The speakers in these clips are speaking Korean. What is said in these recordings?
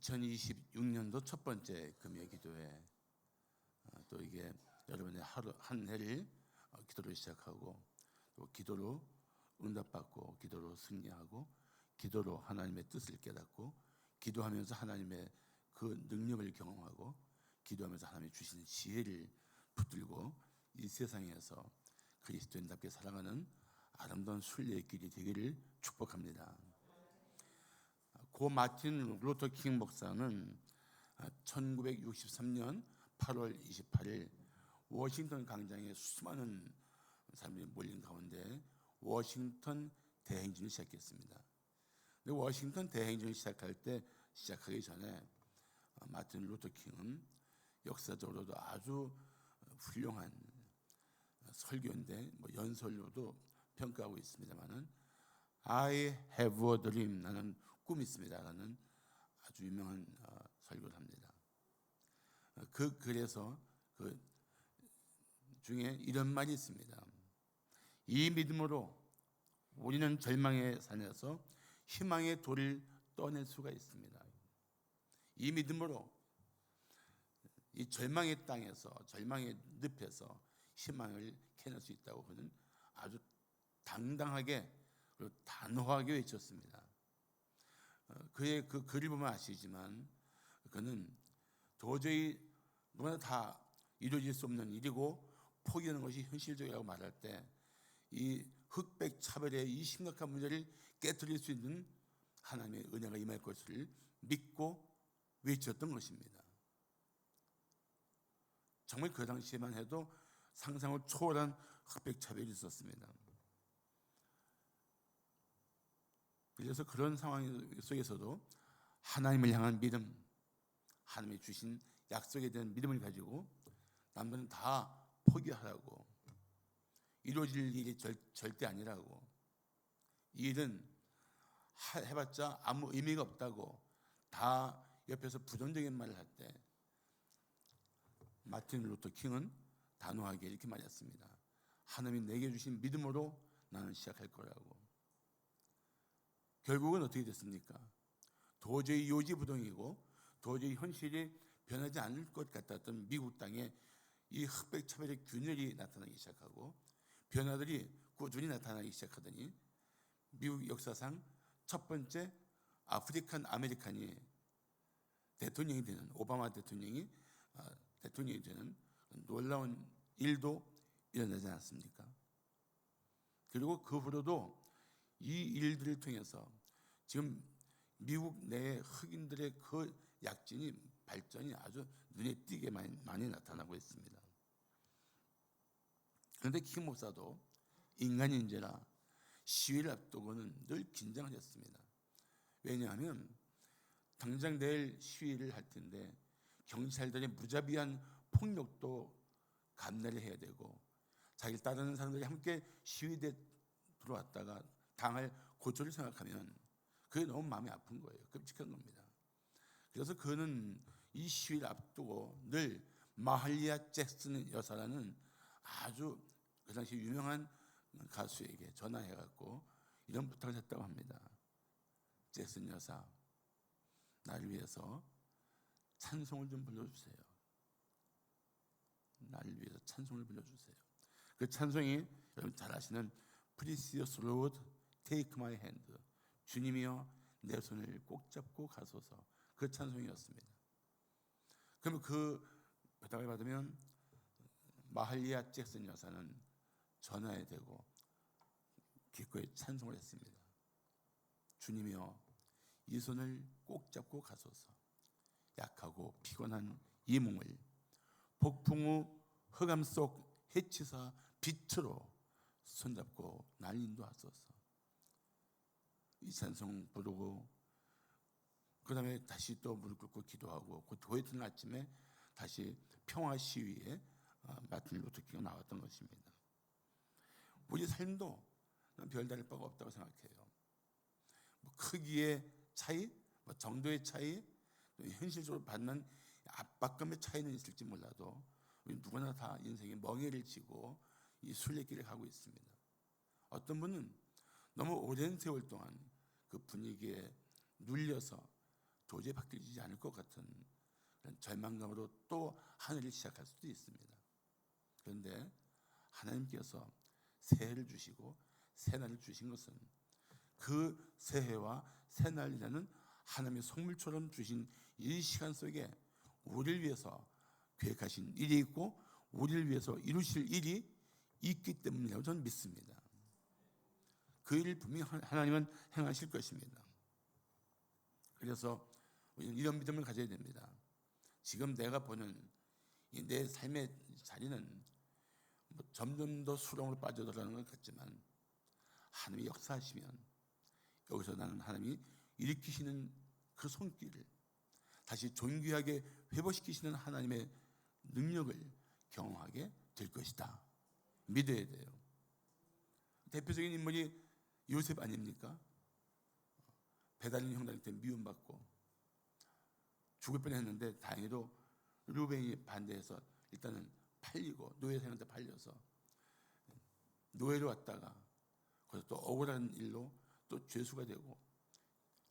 2026년도 첫 번째 금요 기도회, 또 이게 여러분의 하루 한 해를 기도로 시작하고, 또 기도로 응답받고, 기도로 승리하고, 기도로 하나님의 뜻을 깨닫고, 기도하면서 하나님의 그 능력을 경험하고, 기도하면서 하나님이 주시는 지혜를 붙들고 이 세상에서 그리스도인답게 살아가는 아름다운 순례의 길이 되기를 축복합니다. 고 마틴 루터 킹 목사는 1963년 8월 28일 워싱턴 광장에 수많은 사람들이 몰린 가운데 워싱턴 대행진을 시작했습니다. 근데 워싱턴 대행진을 시작하기 전에 마틴 루터 킹은 역사적으로도 아주 훌륭한 설교인데 연설로도 평가하고 있습니다만은 I have a dream, 나는 꿈이 있습니다라는 아주 유명한 설교를 합니다. 그 글에서 그 중에 이런 말이 있습니다. 이 믿음으로 우리는 절망의 산에서 희망의 돌을 떠낼 수가 있습니다. 이 믿음으로 이 절망의 땅에서, 절망의 늪에서 희망을 캐낼 수 있다고 그는 아주 당당하게 그리고 단호하게 외쳤습니다. 그의 그 글을 보면 아시지만 그는 도저히 누구나 다 이루어질 수 없는 일이고 포기하는 것이 현실적이라고 말할 때 이 흑백 차별의 이 심각한 문제를 깨트릴 수 있는 하나님의 은혜가 임할 것을 믿고 외쳤던 것입니다. 정말 그 당시에만 해도 상상을 초월한 흑백 차별이 있었습니다. 그래서 그런 상황 속에서도 하나님을 향한 믿음, 하나님이 주신 약속에 대한 믿음을 가지고 남들은 다 포기하라고, 이루어질 일이 절대 아니라고, 이 일은 해봤자 아무 의미가 없다고 다 옆에서 부정적인 말을 할 때 마틴 루터 킹은 단호하게 이렇게 말했습니다. 하나님이 내게 주신 믿음으로 나는 시작할 거라고. 결국은 어떻게 됐습니까? 도저히 요지부동이고 도저히 현실이 변하지 않을 것 같았던 미국 땅에 이 흑백 차별의 균열이 나타나기 시작하고 변화들이 꾸준히 나타나기 시작하더니 미국 역사상 첫 번째 아프리칸 아메리칸이 대통령이 되는, 오바마 대통령이 대통령이 되는 놀라운 일도 일어나지 않았습니까? 그리고 그 후로도 이 일들을 통해서 지금 미국 내 흑인들의 그 약진이, 발전이 아주 눈에 띄게 많이 나타나고 있습니다. 그런데 킹 목사도 인간인지라 시위를 앞두고는 늘 긴장을 했습니다. 왜냐하면 당장 내일 시위를 할 텐데 경찰들의 무자비한 폭력도 감내를 해야 되고 자기를 따르는 사람들이 함께 시위대에 들어왔다가 당할 고초를 생각하면 그게 너무 마음이 아픈 거예요. 끔찍한 겁니다. 그래서 그는 이 시위를 앞두고 늘 마할리아 잭슨 여사라는 아주 그 당시 유명한 가수에게 전화해갖고 이런 부탁을 했다고 합니다. 잭슨 여사, 나를 위해서 찬송을 좀 불러주세요. 나를 위해서 찬송을 불러주세요. 그 찬송이 여러분 잘 아시는 Precious Lord, Take My Hand, 주님이여 내 손을 꼭 잡고 가소서, 그 찬송이었습니다. 그러면 그 부탁을 받으면 마할리아 잭슨 여사는 전화에 대고 기꺼이 찬송을 했습니다. 주님이여 이 손을 꼭 잡고 가소서, 약하고 피곤한 이 몸을 폭풍 후 흑암 속 해치사 빛으로 손잡고 날 인도하소서. 이 찬송 부르고 그 다음에 다시 또 무릎 꿇고 기도하고 그 도이트날 아침에 다시 평화 시위에 마틴 루터 킹이 나왔던 것입니다. 우리 삶도 별다를 바가 없다고 생각해요. 크기의 차이, 정도의 차이, 현실적으로 받는 압박감의 차이는 있을지 몰라도 우리 누구나 다 인생에 멍해를 지고 이 순례길을 가고 있습니다. 어떤 분은 너무 오랜 세월 동안 그 분위기에 눌려서 도저히 바뀌지 않을 것 같은 그런 절망감으로 또 하늘을 시작할 수도 있습니다. 그런데 하나님께서 새해를 주시고 새날을 주신 것은 그 새해와 새날이라는 하나님의 선물처럼 주신 이 시간 속에 우리를 위해서 계획하신 일이 있고 우리를 위해서 이루실 일이 있기 때문이라고 저는 믿습니다. 그 일을 분명히 하나님은 행하실 것입니다. 그래서 우리는 이런 믿음을 가져야 됩니다. 지금 내가 보는 내 삶의 자리는 점점 더 수렁으로 빠져들어가는 것 같지만 하나님이 역사하시면 여기서 나는 하나님이 일으키시는 그 손길을 다시 존귀하게 회복시키시는 하나님의 능력을 경험하게 될 것이다. 믿어야 돼요. 대표적인 인물이 요셉 아닙니까? 배달인 형들한테 미움받고 죽을 뻔했는데 다행히도 루벤이 반대해서 일단은 팔리고 노예생한테 팔려서 노예로 왔다가 거기서 또 억울한 일로 또 죄수가 되고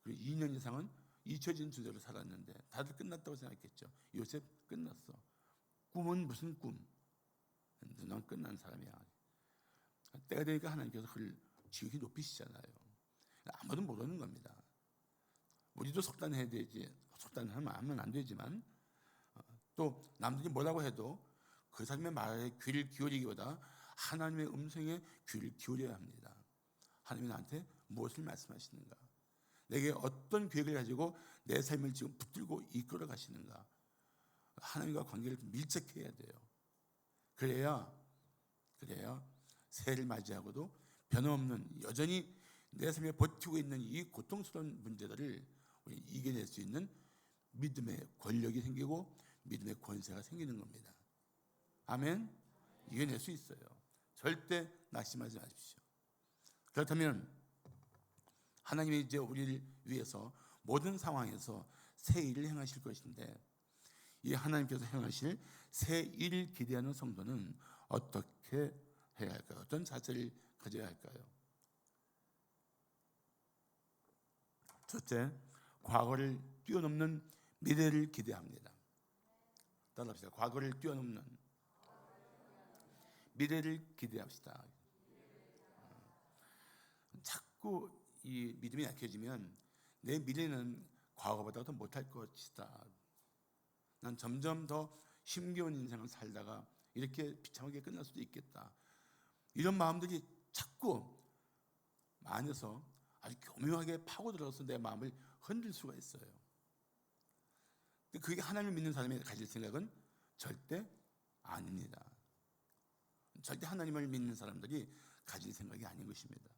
그리고 2년 이상은 잊혀진 존재로 살았는데 다들 끝났다고 생각했죠. 요셉 끝났어. 꿈은 무슨 꿈? 넌 끝난 사람이야. 때가 되니까 하나님께서 그를 지극히 높이시잖아요. 아무도 모르는 겁니다. 우리도 속단해야 되지. 속단하면 안 되지만 또 남들이 뭐라고 해도 그 사람의 말에 귀를 기울이기보다 하나님의 음성에 귀를 기울여야 합니다. 하나님이 나한테 무엇을 말씀하시는가? 내게 어떤 계획을 가지고 내 삶을 지금 붙들고 이끌어 가시는가? 하나님과 관계를 밀착해야 돼요. 그래야 새해를 맞이하고도 변함없는 여전히 내 삶에 버티고 있는 이 고통스러운 문제들을 우리 이겨낼 수 있는 믿음의 권력이 생기고 믿음의 권세가 생기는 겁니다. 아멘? 이겨낼 수 있어요. 절대 낙심하지 마십시오. 그렇다면 하나님이 이제 우리를 위해서 모든 상황에서 새 일을 행하실 것인데 이 하나님께서 행하실 새 일을 기대하는 성도는 어떻게 해야 할까요? 어떤 자세를 가져야 할까요? 첫째, 과거를 뛰어넘는 미래를 기대합니다. 따라합시다. 과거를 뛰어넘는 미래를 기대합시다. 자꾸 이 믿음이 약해지면 내 미래는 과거보다 더 못할 것이다. 난 점점 더 힘겨운 인생을 살다가 이렇게 비참하게 끝날 수도 있겠다. 이런 마음들이 자꾸 안에서 아주 교묘하게 파고들어서 내 마음을 흔들 수가 있어요. 근데 그게 하나님을 믿는 사람이 가질 생각은 절대 아닙니다. 절대 하나님을 믿는 사람들이 가질 생각이 아닌 것입니다.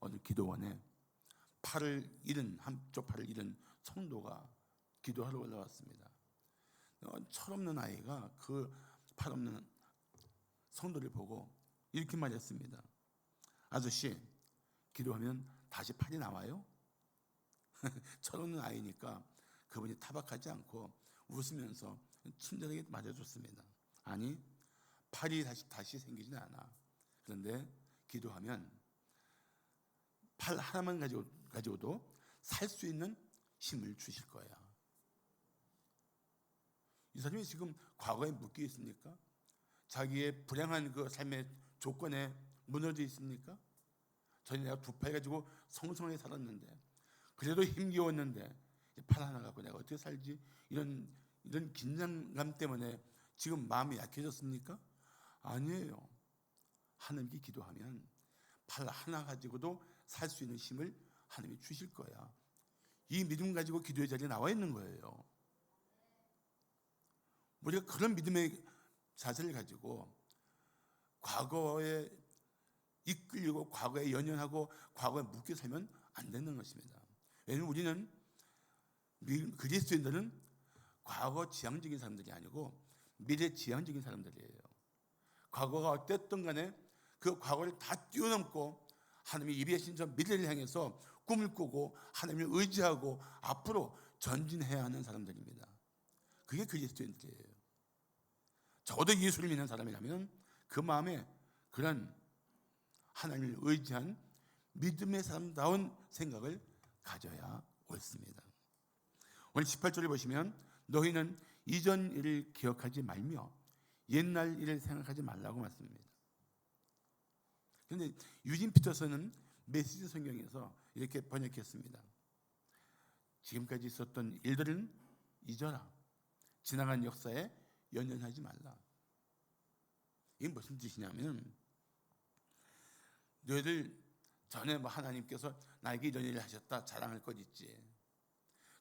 어느 기도원에 한쪽 팔을 잃은 성도가 기도하러 올라왔습니다. 철없는 아이가 그 팔 없는 성도를 보고 이렇게 말했습니다. 아저씨, 기도하면 다시 팔이 나와요? 철없는 아이니까 그분이 타박하지 않고 웃으면서 친절하게 맞아줬습니다. 아니, 팔이 다시 생기지는 않아. 그런데 기도하면 팔 하나만 가지고도 살 수 있는 힘을 주실 거야. 이 사람이 지금 과거에 묶여 있습니까? 자기의 불행한 그 삶의 조건에 무너져 있습니까? 전에 내가 두 팔 가지고 성성하게 살았는데 그래도 힘겨웠는데 팔 하나 갖고 내가 어떻게 살지? 이런 긴장감 때문에 지금 마음이 약해졌습니까? 아니에요. 하나님께 기도하면 팔 하나 가지고도 살 수 있는 힘을 하나님이 주실 거야. 이 믿음 가지고 기도의 자리에 나와 있는 거예요. 우리가 그런 믿음의 자세를 가지고 과거에 이끌리고 과거에 연연하고 과거에 묶여 살면 안 되는 것입니다. 왜냐하면 우리는 그리스도인들은 과거 지향적인 사람들이 아니고 미래 지향적인 사람들이에요. 과거가 어땠든 간에 그 과거를 다 뛰어넘고 하나님이 예비하신 저 미래를 향해서 꿈을 꾸고 하나님을 의지하고 앞으로 전진해야 하는 사람들입니다. 그게 그리스도인들이에요. 적어도 예수를 믿는 사람이라면 그 마음에 그런 하나님을 의지한 믿음의 사람다운 생각을 가져야 옳습니다. 오늘 18절을 보시면 너희는 이전 일을 기억하지 말며 옛날 일을 생각하지 말라고 말씀합니다. 그런데 유진 피터슨은 메시지 성경에서 이렇게 번역했습니다. 지금까지 있었던 일들은 잊어라. 지나간 역사에 연연하지 말라. 이게 무슨 뜻이냐면 너희들 전에 하나님께서 나에게 이런 일을 하셨다 자랑할 것 있지.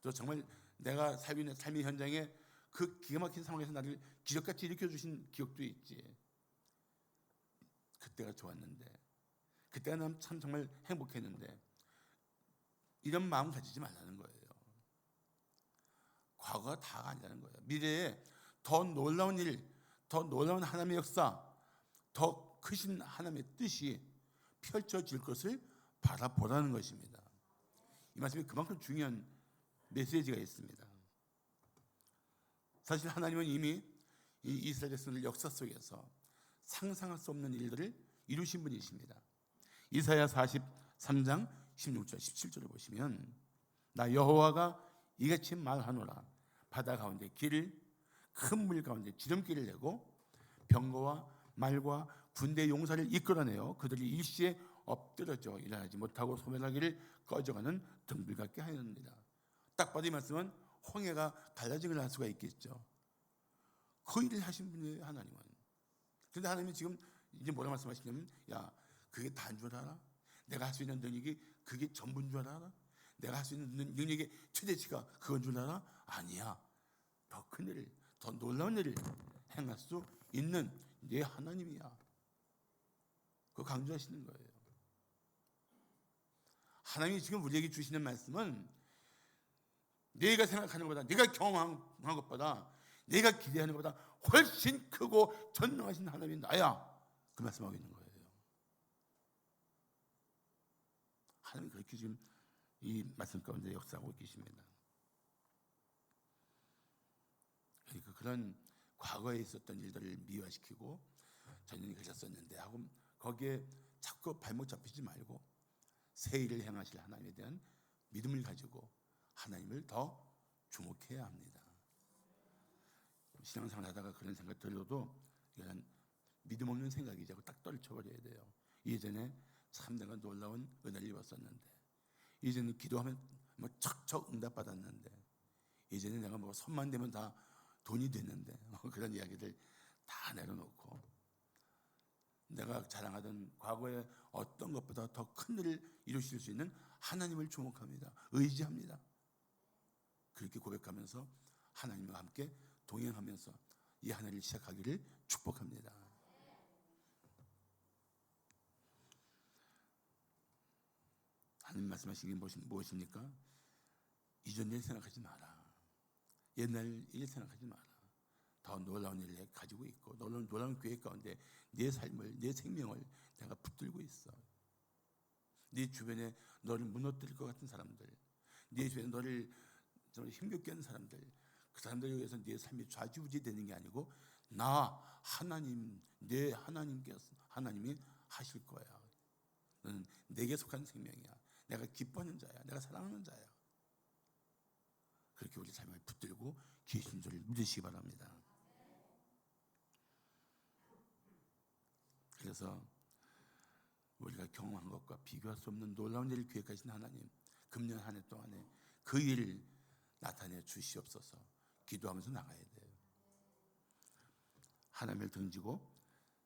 또 정말 내가 살고 있는 삶의 현장에 그 기가 막힌 상황에서 나를 기적같이 일으켜주신 기억도 있지. 그때가 좋았는데, 그때가 난 참 정말 행복했는데, 이런 마음 가지지 말라는 거예요. 과거가 다가 아니라는 거예요. 미래에 더 놀라운 일, 더 놀라운 하나님의 역사, 더 크신 하나님의 뜻이 펼쳐질 것을 바라보라는 것입니다. 이 말씀이 그만큼 중요한 메시지가 있습니다. 사실 하나님은 이미 이 이스라엘 백성들 역사 속에서 상상할 수 없는 일들을 이루신 분이십니다. 이사야 43장 16절 17절을 보시면 나 여호와가 이같이 말하노라. 바다 가운데 길을 큰 물 가운데 지름길을 내고 병거와 말과 군대 용사를 이끌어내어 그들이 일시에 엎드러져 일어나지 못하고 소멸하기를 꺼져가는 등불 같게 하였습니다. 딱 봐도 이 말씀은 홍해가 갈라지기를 할 수가 있겠죠. 그 일을 하신 분이에요, 하나님은. 그런데 하나님이 지금 이제 뭐라 말씀하시냐면 야, 그게 다인 줄 알아? 내가 할 수 있는 능력이 그게 전부인 줄 알아? 내가 할 수 있는 능력의 최대치가 그건 줄 알아? 아니야. 더 큰 일을, 더 놀라운 일을 행할 수 있는 내 하나님이야. 그거 강조하시는 거예요. 하나님이 지금 우리에게 주시는 말씀은 내가 생각하는 것보다, 내가 경험한 것보다, 내가 기대하는 것보다 훨씬 크고 전능하신 하나님이 나야. 그 말씀하고 있는 거예요. 하나님이 그렇게 지금 이 말씀 가운데 역사하고 계십니다. 그러니까 그런 과거에 있었던 일들을 미화시키고 전년이 그랬었는데 하고 거기에 자꾸 발목 잡히지 말고 새 일을 행하실 하나님에 대한 믿음을 가지고 하나님을 더 주목해야 합니다. 신앙생활 하다가 그런 생각 들어도 이건 믿음 없는 생각이지 하고 딱 떨쳐버려야 돼요. 예전에 참 내가 놀라운 은혜를 입었었는데, 이제는 기도하면 뭐 척척 응답받았는데, 이제는 내가 뭐 손만 대면 다 돈이 됐는데, 그런 이야기들 다 내려놓고 내가 자랑하던 과거의 어떤 것보다 더 큰 일을 이루실 수 있는 하나님을 주목합니다. 의지합니다. 그렇게 고백하면서 하나님과 함께 동행하면서 이 한 해를 시작하기를 축복합니다. 하나님 말씀하신 게 무엇입니까? 이전 일 생각하지 마라. 옛날 일 생각하지 마라. 더 놀라운 일을 가지고 있고 놀라운 계획 가운데 내 삶을, 내 생명을 내가 붙들고 있어. 네 주변에 너를 무너뜨릴 것 같은 사람들, 네 주변에 너를 좀 힘겹게 하는 사람들, 그 사람들에 의해서 네 삶이 좌지우지 되는 게 아니고 나 하나님, 내 하나님이 하실 거야. 너는 내게 속한 생명이야. 내가 기뻐하는 자야. 내가 사랑하는 자야. 그렇게 우리 삶을 붙들고 계신 줄을 믿으시기 바랍니다. 그래서 우리가 경험한 것과 비교할 수 없는 놀라운 일을 계획하신 하나님, 금년 한 해 동안에 그 일을 나타내 주시옵소서. 기도하면서 나가야 돼요. 하나님을 등지고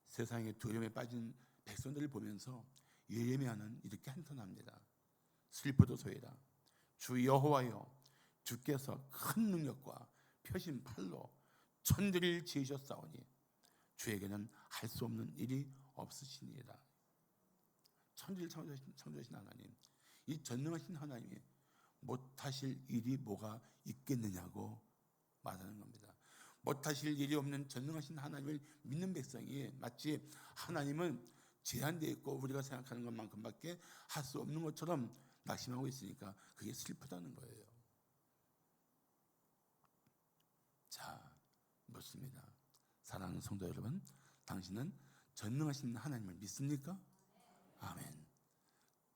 세상의 두려움에 빠진 백성들을 보면서 예레미야는 이렇게 한탄합니다. 슬퍼도 소이라. 주 여호와여, 주께서 큰 능력과 펴신 팔로 천지를 지으셨사오니 주에게는 할 수 없는 일이 없으시니이다. 천지를 창조하신 하나님, 이 전능하신 하나님이 못하실 일이 뭐가 있겠느냐고 말하는 겁니다. 못하실 일이 없는 전능하신 하나님을 믿는 백성이 마치 하나님은 제한되어 있고 우리가 생각하는 것만큼밖에 할 수 없는 것처럼 낙심하고 있으니까 그게 슬프다는 거예요. 자, 묻습니다. 사랑하는 성도 여러분, 당신은 전능하신 하나님을 믿습니까? 아멘.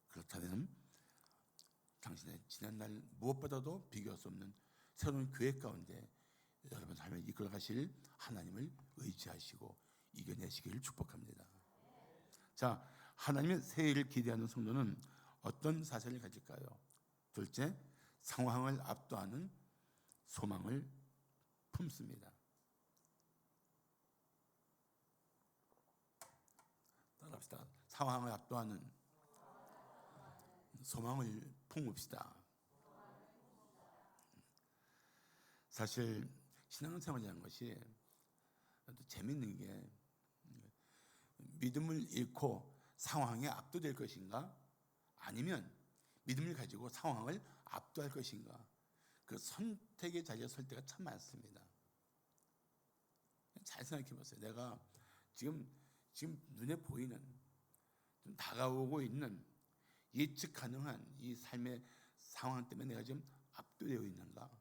그렇다면 당신의 지난날 무엇보다도 비교할 수 없는 새로운 계획 가운데 여러분 삶을 이끌어 가실 하나님을 의지하시고 이겨내시기를 축복합니다. 자, 하나님의 새해를 기대하는 성도는 어떤 사실을 가질까요? 둘째, 상황을 압도하는 소망을 품습니다. 따라합시다. 상황을 압도하는 소망을 품읍시다. 사실 신앙생활이라는 것이 재밌는 게 믿음을 잃고 상황에 압도될 것인가, 아니면 믿음을 가지고 상황을 압도할 것인가, 그 선택의 자리에 설 때가 참 많습니다. 잘 생각해 보세요. 내가 지금 눈에 보이는, 좀 다가오고 있는 예측 가능한 이 삶의 상황 때문에 내가 지금 압도되어 있는가?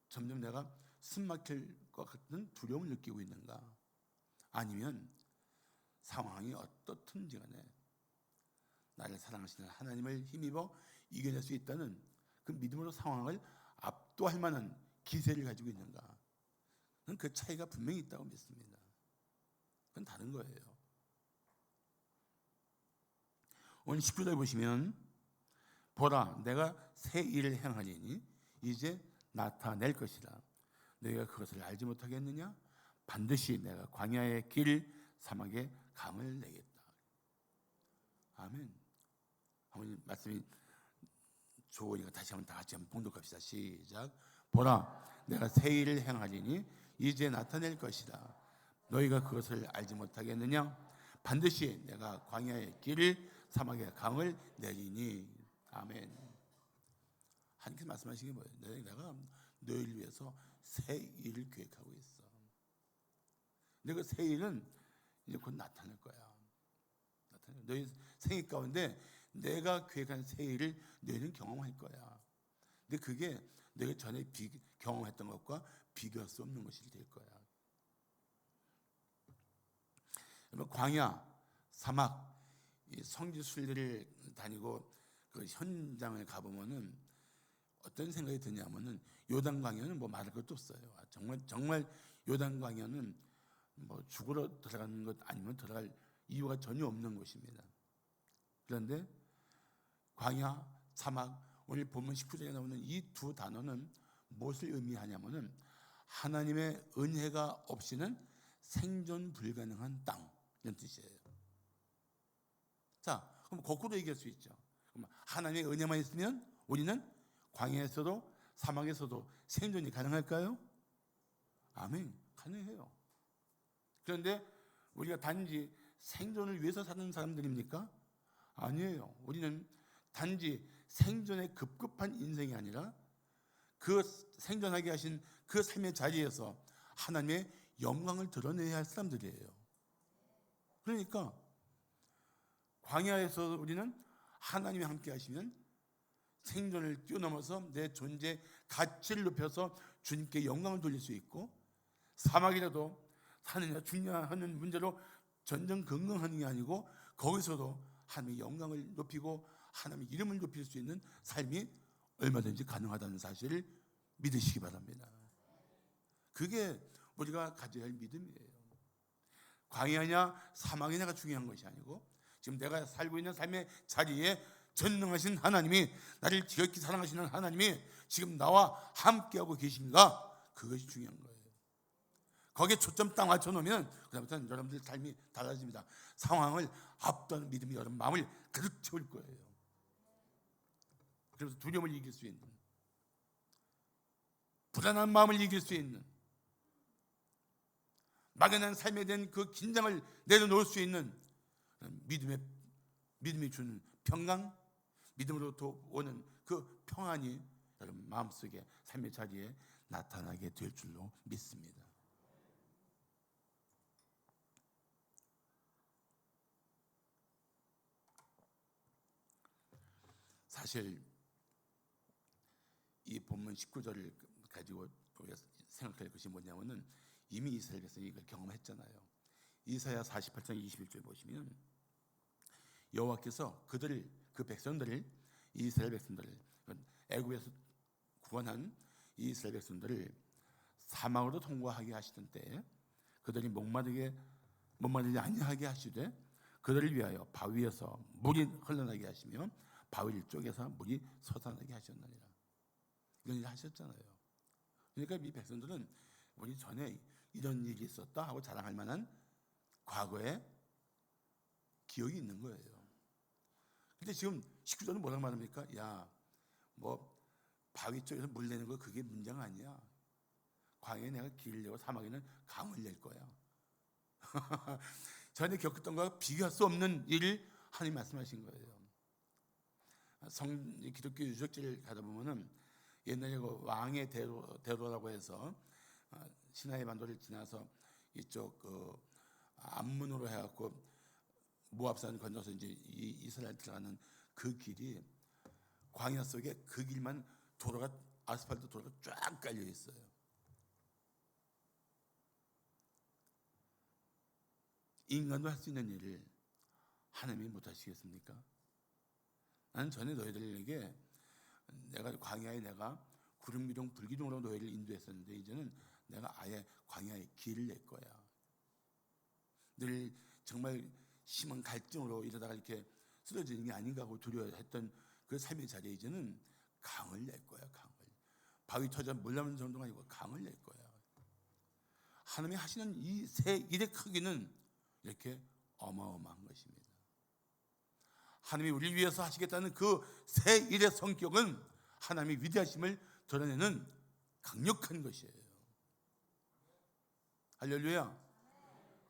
점점 내가 숨 막힐 것 같은 두려움을 느끼고 있는가? 아니면 상황이 어떻든지 간에 나를 사랑하시는 하나님을 힘입어 이겨낼 수 있다는 그 믿음으로 상황을 압도할 만한 기세를 가지고 있는가? 그 차이가 분명히 있다고 믿습니다. 그건 다른 거예요. 오늘 19절 보시면, 보라, 내가 새 일을 행하리니 이제 나타낼 것이라. 너희가 그것을 알지 못하겠느냐? 반드시 내가 광야의 길, 사막의 강을 내겠다. 아멘. 아버님 말씀이 좋으니까 다시 한번 다 같이 한번 봉독합시다. 시작. 보라, 내가 새 일을 행하리니 이제 나타낼 것이다. 너희가 그것을 알지 못하겠느냐? 반드시 내가 광야의 길을, 사막의 강을 내리니. 아멘. 하나님께서 말씀하신 게 뭐예요? 내가 너희를 위해서 새 일을 계획하고 있어. 근데 그 새 일은 이제 곧 나타날 거야. 너희 생애 가운데 내가 계획한 새 일을 너희는 경험할 거야. 근데 그게 너희가 전에 경험했던 것과 비교할 수 없는 것이 될 거야. 광야, 사막, 이 성지 순례를 다니고 그 현장을 가보면은 어떤 생각이 드냐면은 요단강연은 뭐 말할 것도 없어요. 정말 요단강연은 뭐 죽으러 들어가는 것 아니면 들어갈 이유가 전혀 없는 곳입니다. 그런데 광야, 사막, 오늘 본문 19절에 나오는 이 두 단어는 무엇을 의미하냐면은 하나님의 은혜가 없이는 생존 불가능한 땅, 이런 뜻이에요. 자, 그럼 거꾸로 얘기할 수 있죠. 그럼 하나님의 은혜만 있으면 우리는 광야에서도 사막에서도 생존이 가능할까요? 아멘, 가능해요. 그런데 우리가 단지 생존을 위해서 사는 사람들입니까? 아니에요. 우리는 단지 생존에 급급한 인생이 아니라 그 생존하게 하신 그 삶의 자리에서 하나님의 영광을 드러내야 할 사람들이에요. 그러니까 광야에서 우리는 하나님이 함께 하시면 생존을 뛰어넘어서 내 존재 가치를 높여서 주님께 영광을 돌릴 수 있고, 사막이라도 사느냐 죽냐 하는 문제로 전전긍긍하는 게 아니고 거기서도 하나님의 영광을 높이고 하나님의 이름을 높일 수 있는 삶이 얼마든지 가능하다는 사실을 믿으시기 바랍니다. 그게 우리가 가져야 할 믿음이에요. 광야냐 사막이냐가 중요한 것이 아니고 지금 내가 살고 있는 삶의 자리에 전능하신 하나님이, 나를 지극히 사랑하시는 하나님이 지금 나와 함께하고 계신가, 그것이 중요한 거예요. 거기에 초점 딱 맞춰놓으면 그다음부터는 여러분들 삶이 달라집니다. 상황을 압도하는 믿음이 여러분 마음을 가득 채울 거예요. 그래서 두려움을 이길 수 있는, 불안한 마음을 이길 수 있는, 막연한 삶에 대한 그 긴장을 내려놓을 수 있는 믿음이 주는 평강, 믿음으로부터 오는 그 평안이 여러분 마음속에 삶의 자리에 나타나게 될 줄로 믿습니다. 사실 이 본문 19절을 가지고 우리가 생각할 것이 뭐냐면은 이미 이스라엘 백성이 이걸 경험했잖아요. 이사야 48장 21절 보시면 여호와께서 그 백성들을, 이스라엘 백성들을 애굽에서 구원한 이 이스라엘 백성들을 사막으로 통과하게 하시던 때에 그들이 목마르지 아니하게 하시되 그들을 위하여 바위에서 물이 흘러나게 하시며 바위를 쪼개서 물이 솟아나게 하셨느니라. 이런 일을 하셨잖아요. 그러니까 이 백성들은 우리 전에 이런 일이 있었다 하고 자랑할 만한 과거의 기억이 있는 거예요. 근데 지금 19절은 뭐라고 말합니까? 야, 뭐 바위 쪽에서 물 내는 거 그게 문제가 아니야. 광야에 내가 길을 내고 사막에는 강을 낼 거야. 전에 겪었던 것과 비교할 수 없는 일을 하나님 말씀하신 거예요. 기독교 유적지를 가다 보면은 옛날에 그 왕의 대로라고 해서 시나이 반도를 지나서 이쪽 그 암문으로 해갖고 모압산 건너서 이제 이스라엘 들어가는 그 길이 광야 속에 그 길만 아스팔트 도로가 쫙 깔려 있어요. 인간도 할 수 있는 일을 하나님이 못 하시겠습니까? 나는 전에 너희들에게 내가 광야에 내가 구름 기둥 불기둥으로 너희를 인도했었는데 이제는 내가 아예 광야에 길을 낼 거야. 늘 정말 심한 갈증으로 이러다가 이렇게 쓰러지는 게 아닌가 하고 두려워했던 그 삶의 자리에 이제는 강을 낼 거야. 강을. 바위 터져 물 나오는 정도가 아니고 강을 낼 거야. 하나님이 하시는 이 새 일의 크기는 이렇게 어마어마한 것입니다. 하나님이 우리를 위해서 하시겠다는 그 새 일의 성격은 하나님의 위대하심을 드러내는 강력한 것이에요. 할렐루야.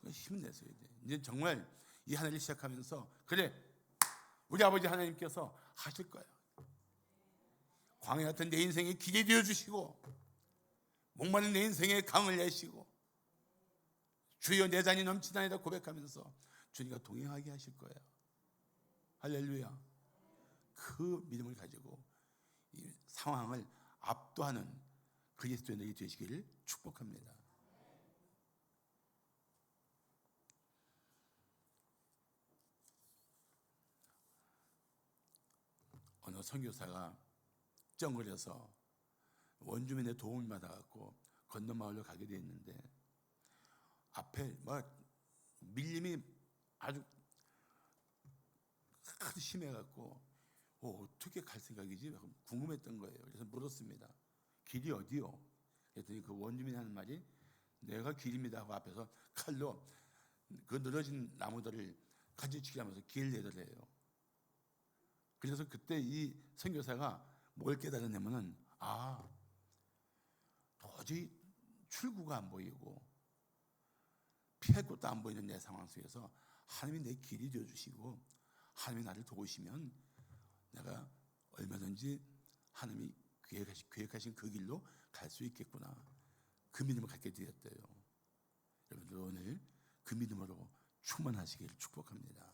힘을 내서야 돼. 이제 정말 이 하나를 시작하면서 그래 우리 아버지 하나님께서 하실 거야. 광야 같은 내 인생에 길이 되어 주시고 목마른 내 인생에 강을 내시고 주여 내 잔이 넘치나이다 고백하면서 주님과 동행하게 하실 거야. 할렐루야. 그 믿음을 가지고 이 상황을 압도하는 그리스도인들이 되시기를 축복합니다. 어느 선교사가 정글에서 원주민의 도움을 받아갖고 건너마을로 가게 되었는데 앞에 밀림이 아주 심해갖고 어떻게 갈 생각이지? 궁금했던 거예요. 그래서 물었습니다. 길이 어디요? 그랬더니 그 원주민이 하는 말이 내가 길입니다 하고 앞에서 칼로 그 늘어진 나무들을 가지치기 하면서 길 내더래요. 그래서 그때 이 선교사가 뭘 깨달았냐면은 도저히 출구가 안 보이고 피할 곳도 안 보이는 내 상황 속에서 하나님이 내 길이 되어주시고 하나님이 나를 도우시면 내가 얼마든지 하나님이 계획하신 그 길로 갈 수 있겠구나. 그 믿음을 갖게 되었대요. 여러분들 오늘 그 믿음으로 충만하시기를 축복합니다.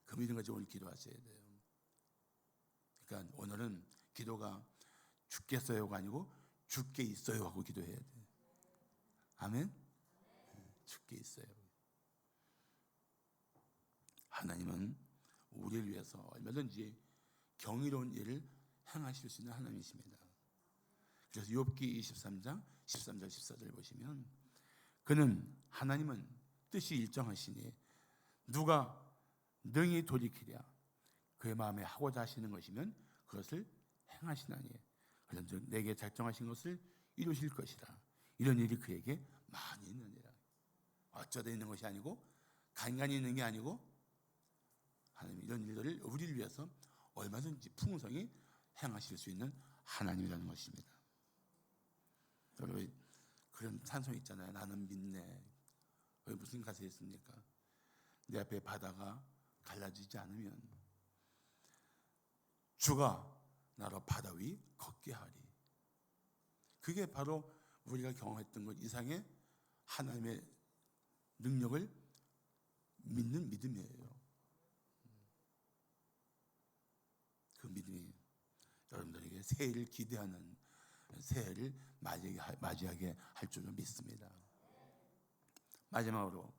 그 믿음 가지고 오늘 기도하셔야 돼요. 그러니까 오늘은 기도가 죽겠어요가 아니고 죽게 있어요 하고 기도해야 돼요. 아멘? 죽게 있어요. 하나님은 우리를 위해서 얼마든지 경이로운 일을 행하실 수 있는 하나님이십니다. 그래서 욥기 23장 13절 14절 보시면 하나님은 뜻이 일정하시니 누가 능히 돌이키랴. 그의 마음에 하고자 하시는 것이면 그것을 행하시나니 그런즉 내게 작정하신 것을 이루실 것이라. 이런 일이 그에게 많이 있느니라. 어쩌다 있는 것이 아니고 간간히 있는 게 아니고 하나님 이런 일들을 우리를 위해서 얼마든지 풍성히 행하실 수 있는 하나님이라는 것입니다. 여러분 그런 찬송 있잖아요. 나는 믿네. 그게 무슨 가사에 있습니까? 내 앞에 바다가 갈라지지 않으면 주가 나로 바다 위 걷게 하리. 그게 바로 우리가 경험했던 것 이상의 하나님의 능력을 믿는 믿음이에요. 그 믿음이 여러분들에게 새해를 기대하는 새해를 맞이하게 할 줄로 믿습니다. 마지막으로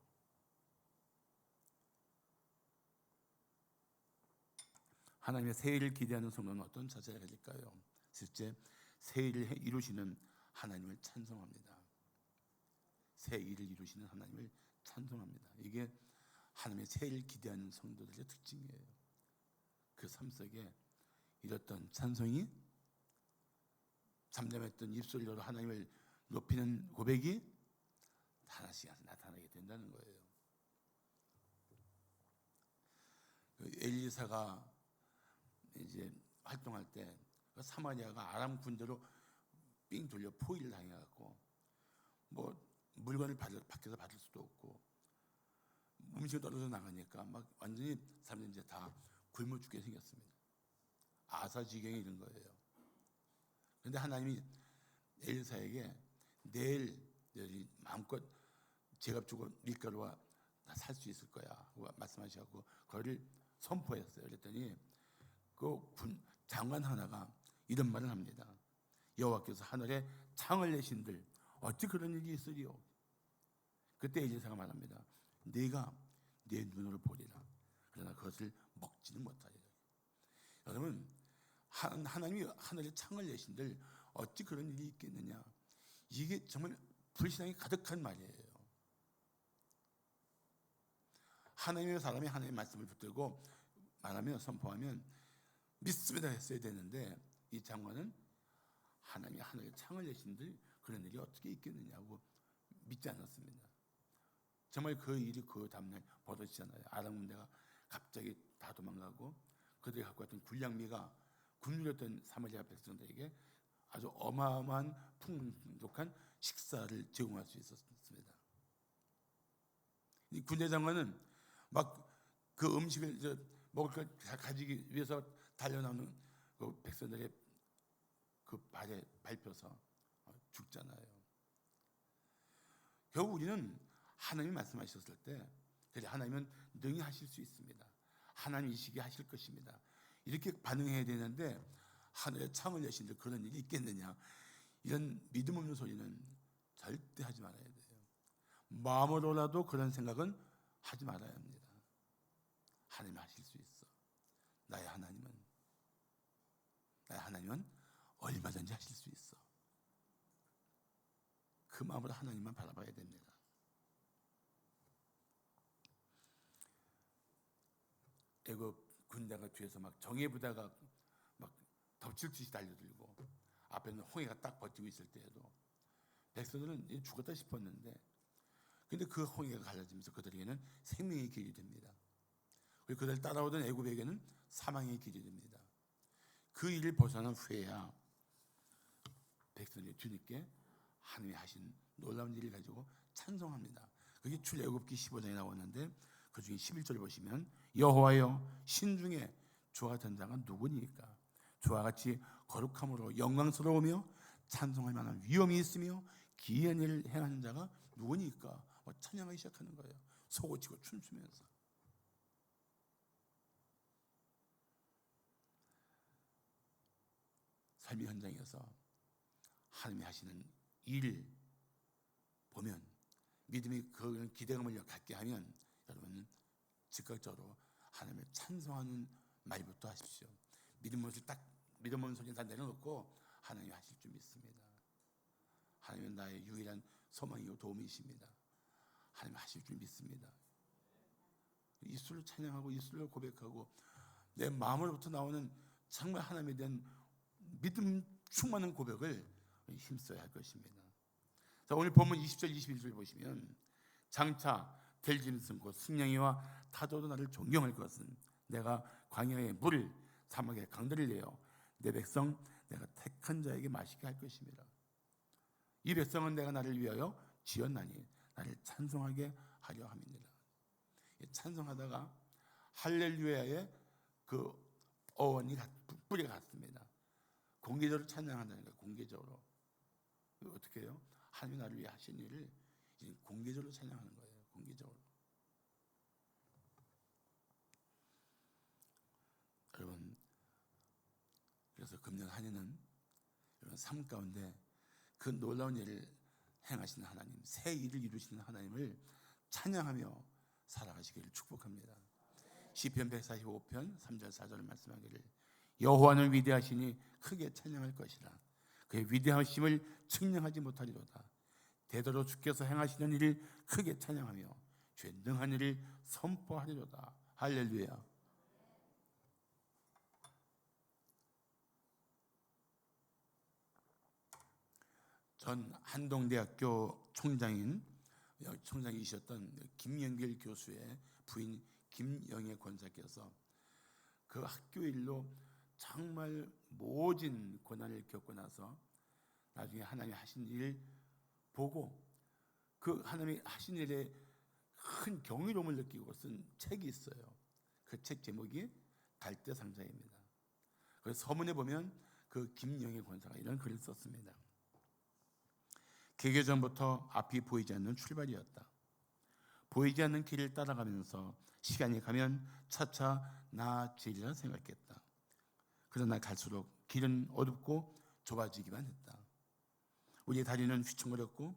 하나님의 새해를 기대하는 성도는 어떤 자세를 가질까요? 셋째, 새 일을 이루시는 하나님을 찬송합니다. 새 일을 이루시는 하나님을 찬송합니다. 이게 하나님의 새 일을 기대하는 성도들의 특징이에요. 그 삶 속에 이랬던 찬송이, 잠잠했던 입술로 하나님을 높이는 고백이 하나씩 나타나게 된다는 거예요. 엘리사가 이제 활동할 때 사마리아가 아람 군대로 삥 돌려 포위를 당해갖고 뭐 물건을 밖에서 받을 수도 없고 음식이 떨어져 나가니까 막 완전히 사람들이 이제 다 굶어 죽게 생겼습니다. 아사지경이 이런 거예요. 그런데 하나님이 엘리사에게 내일 마음껏 제값 주고 밀가루와 살 수 있을 거야 하고 말씀하시고 그거를 선포했어요. 그랬더니 그 장관 하나가 이런 말을 합니다. 여호와께서 하늘에 창을 내신들 어찌 그런 일이 있으리요. 그때 엘리사가 말합니다. 네가 내 눈으로 보리라. 그러나 그것을 먹지는 못하리라. 여러분, 하나님이 하늘에 창을 내신들 어찌 그런 일이 있겠느냐. 이게 정말 불신앙이 가득한 말이에요. 하나님의 사람이 하나님의 말씀을 붙들고 말하며 선포하면 믿습니다 했어야 되는데 이 장관은 하나님이 하늘에 창을 내신들 그런 일이 어떻게 있겠느냐고 믿지 않았습니다. 정말 그 일이 그 다음날 벌어지잖아요. 아람 군대가 갑자기 다 도망가고 그들이 갖고 왔던 군량미가 굶주렸던 사마리아 백성들에게 아주 어마어마한 풍족한 식사를 제공할 수 있었습니다. 이 군대 장관은 막 그 음식을 먹을 걸 가지기 위해서 달려나오는 그 백성들의 그 발에 밟혀서 죽잖아요. 결국 우리는 하나님이 말씀하셨을 때 그래 하나님은 능히 하실 수 있습니다. 하나님이시게 하실 것입니다. 이렇게 반응해야 되는데 하늘에 창을 여신들 그런 일이 있겠느냐. 이런 믿음 없는 소리는 절대 하지 말아야 돼요. 마음으로라도 그런 생각은 하지 말아야 합니다. 하나님 하실 수 있어. 나의 하나님은 얼마든지 하실 수 있어. 그 마음으로 하나님만 바라봐야 됩니다. 애굽 군대가 뒤에서 막 정예 부대가 막 덮칠듯이 달려들고 앞에는 홍해가 딱 버티고 있을 때에도 백성들은 죽었다 싶었는데 근데 그 홍해가 갈라지면서 그들에게는 생명의 길이 됩니다. 그리고 그들 따라오던 애굽에게는 사망의 길이 됩니다. 그 일을 벗어난 후에야 백성들이 주님께 하나님이 하신 놀라운 일을 가지고 찬송합니다. 그게 출애굽기 15장에 나오는데 그 중에 11절 보시면 여호와여 신중에 주와 같은 자가 누구니까 주와 같이 거룩함으로 영광스러우며 찬송할 만한 위엄이 있으며 기이한 일을 행하는 자가 누구니까 찬양하기 시작하는 거예요. 소고치고 춤추면서. 삶의 현장에서 하나님이 하시는 일을 보면 믿음이 그 기대감을 갖게 하면 여러분은 즉각적으로 하나님을 찬송하는 말부터 하십시오. 믿음 없는 소리 다 내려놓고 하나님이 하실 줄 믿습니다. 하나님은 나의 유일한 소망이고 도움이십니다. 하나님 하실 줄 믿습니다. 입술로 찬양하고 입술로 고백하고 내 마음으로부터 나오는 정말 하나님에 대한 믿음 충만한 고백을 힘써야 할 것입니다. 자, 오늘 본문 20절 21절 보시면 장차 델짐승 곧 승냥이와 타조도 나를 존경할 것은 내가 광야의 물을 사막의 강들을 내어 내 백성 내가 택한 자에게 마시게 할 것입니다. 이 백성은 내가 나를 위하여 지었나니 나를 찬송하게 하려 함이니라. 찬송하다가 할렐루야의 그 어원이 뿌리가 같습니다. 공개적으로 찬양한다는 거예요. 공개적으로. 어떻게 해요? 하나님이 나를 위해 하신 일을 이제 공개적으로 찬양하는 거예요. 공개적으로. 여러분, 그래서 금년 한 해는 여러분 삶 가운데 그 놀라운 일을 행하시는 하나님, 새 일을 이루시는 하나님을 찬양하며 살아가시기를 축복합니다. 시편 145편 3절 4절을 말씀하기를 여호와는 위대하시니 크게 찬양할 것이라 그의 위대하심을 측량하지 못하리로다. 대대로 주께서 행하시는 일을 크게 찬양하며 주의 능한 일을 선포하리로다. 할렐루야. 전 한동대학교 총장이셨던 김영길 교수의 부인 김영애 권사께서 그 학교 일로 정말 모진 고난을 겪고 나서 나중에 하나님이 하신 일을 보고 그 하나님이 하신 일에 큰 경이로움을 느끼고 쓴 책이 있어요. 그 책 제목이 갈대상자입니다. 그래서 서문에 보면 그 김영애 권사가 이런 글을 썼습니다. 개교 전부터 앞이 보이지 않는 출발이었다. 보이지 않는 길을 따라가면서 시간이 가면 차차 나아지리라 생각했다. 그러나 갈수록 길은 어둡고 좁아지기만 했다. 우리의 다리는 휘청거렸고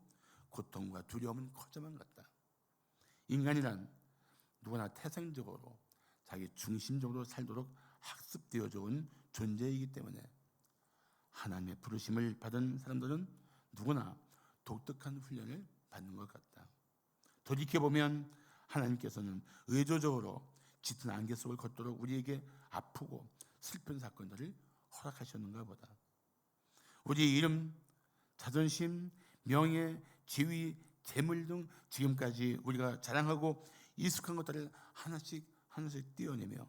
고통과 두려움은 커져만 갔다. 인간이란 누구나 태생적으로 자기 중심적으로 살도록 학습되어져 온 존재이기 때문에 하나님의 부르심을 받은 사람들은 누구나 독특한 훈련을 받는 것 같다. 돌이켜보면 하나님께서는 의도적으로 짙은 안개 속을 걷도록 우리에게 아프고 슬픈 사건들을 허락하셨는가 보다. 우리의 이름, 자존심, 명예, 지위, 재물 등 지금까지 우리가 자랑하고 익숙한 것들을 하나씩 떼어내며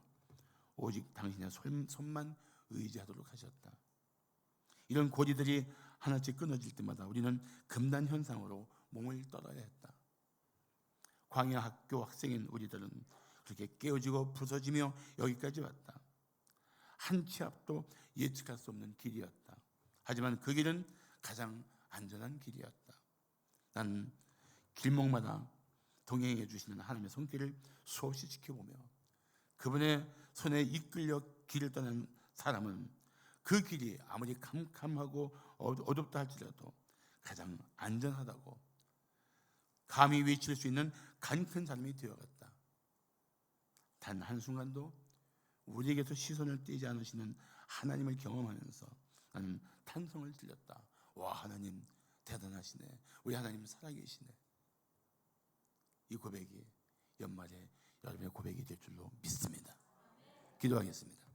오직 당신의 손만 의지하도록 하셨다. 이런 고리들이 하나씩 끊어질 때마다 우리는 금단 현상으로 몸을 떨어야 했다. 광야 학교 학생인 우리들은 그렇게 깨어지고 부서지며 여기까지 왔다. 한 치 앞도 예측할 수 없는 길이었다. 하지만 그 길은 가장 안전한 길이었다. 난 길목마다 동행해 주시는 하나님의 손길을 수없이 지켜보며 그분의 손에 이끌려 길을 떠난 사람은 그 길이 아무리 캄캄하고 어둡다 할지라도 가장 안전하다고 감히 외칠 수 있는 간큰 사람이 되어갔다. 단 한순간도 우리에게서 시선을 떼지 않으시는 하나님을 경험하면서 나는 탄성을 들렸다. 와, 하나님 대단하시네. 우리 하나님 살아계시네. 이 고백이 연말에 여러분의 고백이 될 줄로 믿습니다. 기도하겠습니다.